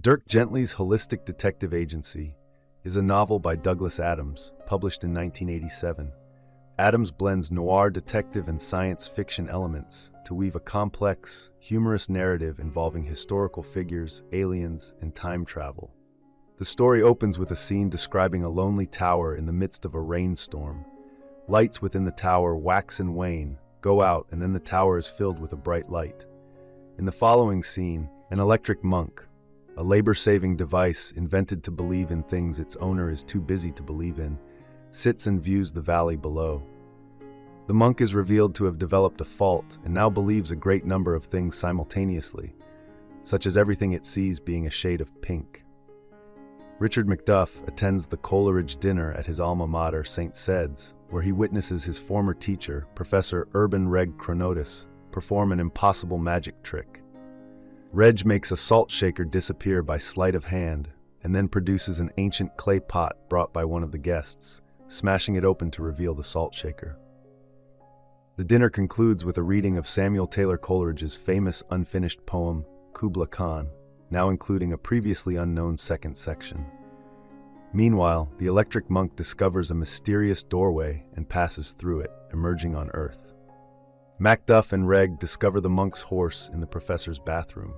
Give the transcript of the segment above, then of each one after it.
Dirk Gently's Holistic Detective Agency is a novel by Douglas Adams, published in 1987. Adams blends noir detective and science fiction elements to weave a complex, humorous narrative involving historical figures, aliens, and time travel. The story opens with a scene describing a lonely tower in the midst of a rainstorm. Lights within the tower wax and wane, go out, and then the tower is filled with a bright light. In the following scene, an electric monk, a labor-saving device invented to believe in things its owner is too busy to believe in, sits and views the valley below. The monk is revealed to have developed a fault and now believes a great number of things simultaneously, such as everything it sees being a shade of pink. Richard McDuff attends the Coleridge dinner at his alma mater, St. Sed's, where he witnesses his former teacher, Professor Urban Reg Chronotis, perform an impossible magic trick. Reg makes a salt shaker disappear by sleight of hand, and then produces an ancient clay pot brought by one of the guests, smashing it open to reveal the salt shaker. The dinner concludes with a reading of Samuel Taylor Coleridge's famous unfinished poem, Kubla Khan, now including a previously unknown second section. Meanwhile, the electric monk discovers a mysterious doorway and passes through it, emerging on Earth. MacDuff and Reg discover the monk's horse in the professor's bathroom.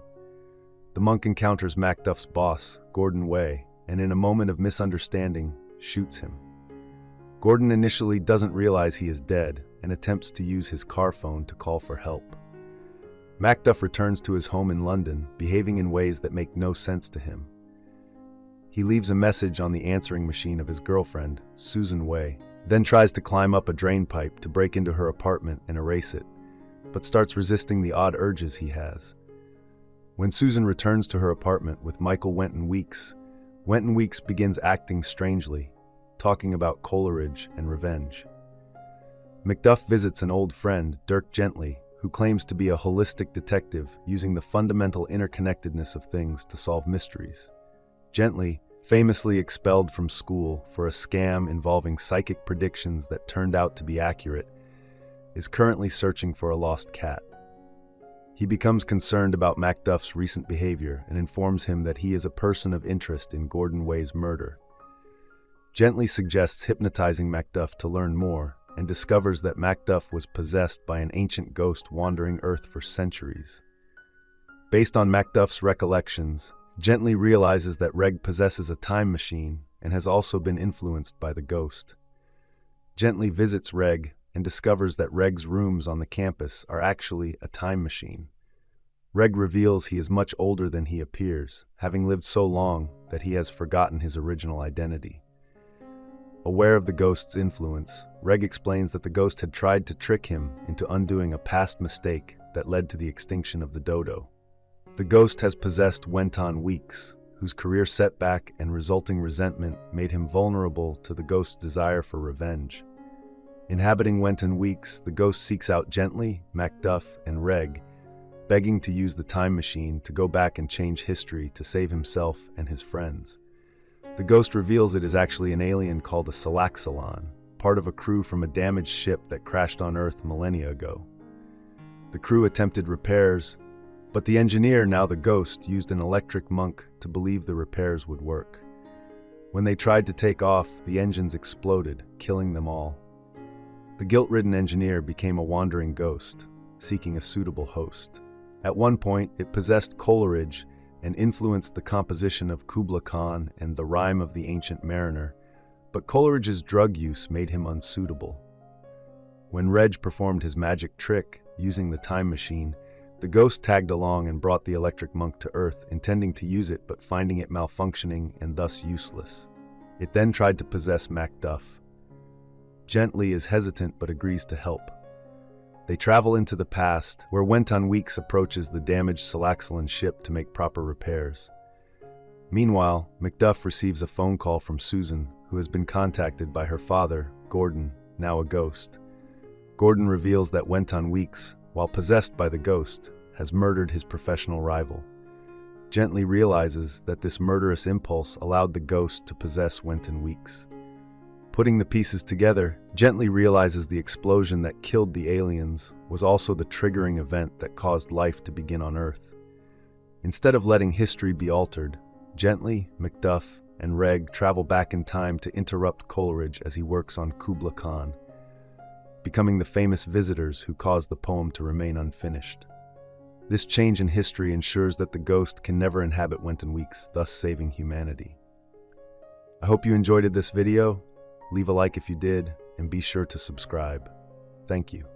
The monk encounters MacDuff's boss, Gordon Way, and in a moment of misunderstanding, shoots him. Gordon initially doesn't realize he is dead and attempts to use his car phone to call for help. MacDuff returns to his home in London, behaving in ways that make no sense to him. He leaves a message on the answering machine of his girlfriend, Susan Way, then tries to climb up a drain pipe to break into her apartment and erase it, but starts resisting the odd urges he has. When Susan returns to her apartment with Michael Wenton Weeks begins acting strangely, talking about Coleridge and revenge. McDuff visits an old friend, Dirk Gently, who claims to be a holistic detective using the fundamental interconnectedness of things to solve mysteries. Gently, famously expelled from school for a scam involving psychic predictions that turned out to be accurate, is currently searching for a lost cat. He becomes concerned about MacDuff's recent behavior and informs him that he is a person of interest in Gordon Way's murder. Gently suggests hypnotizing MacDuff to learn more, and discovers that MacDuff was possessed by an ancient ghost wandering Earth for centuries. Based on MacDuff's recollections, Gently realizes that Reg possesses a time machine and has also been influenced by the ghost. Gently visits Reg and discovers that Reg's rooms on the campus are actually a time machine. Reg reveals he is much older than he appears, having lived so long that he has forgotten his original identity. Aware of the ghost's influence, Reg explains that the ghost had tried to trick him into undoing a past mistake that led to the extinction of the dodo. The ghost has possessed Wenton Weeks, whose career setback and resulting resentment made him vulnerable to the ghost's desire for revenge. Inhabiting Wenton Weeks, the ghost seeks out Gently, MacDuff, and Reg, begging to use the time machine to go back and change history to save himself and his friends. The ghost reveals it is actually an alien called a Salaxalon, part of a crew from a damaged ship that crashed on Earth millennia ago. The crew attempted repairs, but the engineer, now the ghost, used an electric monk to believe the repairs would work. When they tried to take off, the engines exploded, killing them all. The guilt-ridden engineer became a wandering ghost, seeking a suitable host. At one point, it possessed Coleridge and influenced the composition of Kubla Khan and the Rime of the Ancient Mariner, but Coleridge's drug use made him unsuitable. When Reg performed his magic trick, using the time machine, the ghost tagged along and brought the electric monk to Earth, intending to use it but finding it malfunctioning and thus useless. It then tried to possess MacDuff. Gently is hesitant but agrees to help. They travel into the past, where Wenton Weeks approaches the damaged Salaxalon ship to make proper repairs. Meanwhile, McDuff receives a phone call from Susan, who has been contacted by her father, Gordon, now a ghost. Gordon reveals that Wenton Weeks, while possessed by the ghost, has murdered his professional rival. Gently realizes that this murderous impulse allowed the ghost to possess Wenton Weeks. Putting the pieces together, Gently realizes the explosion that killed the aliens was also the triggering event that caused life to begin on Earth. Instead of letting history be altered, Gently, McDuff, and Reg travel back in time to interrupt Coleridge as he works on Kubla Khan, becoming the famous visitors who caused the poem to remain unfinished. This change in history ensures that the ghost can never inhabit Wenton Weeks, thus saving humanity. I hope you enjoyed this video. Leave a like if you did, and be sure to subscribe. Thank you.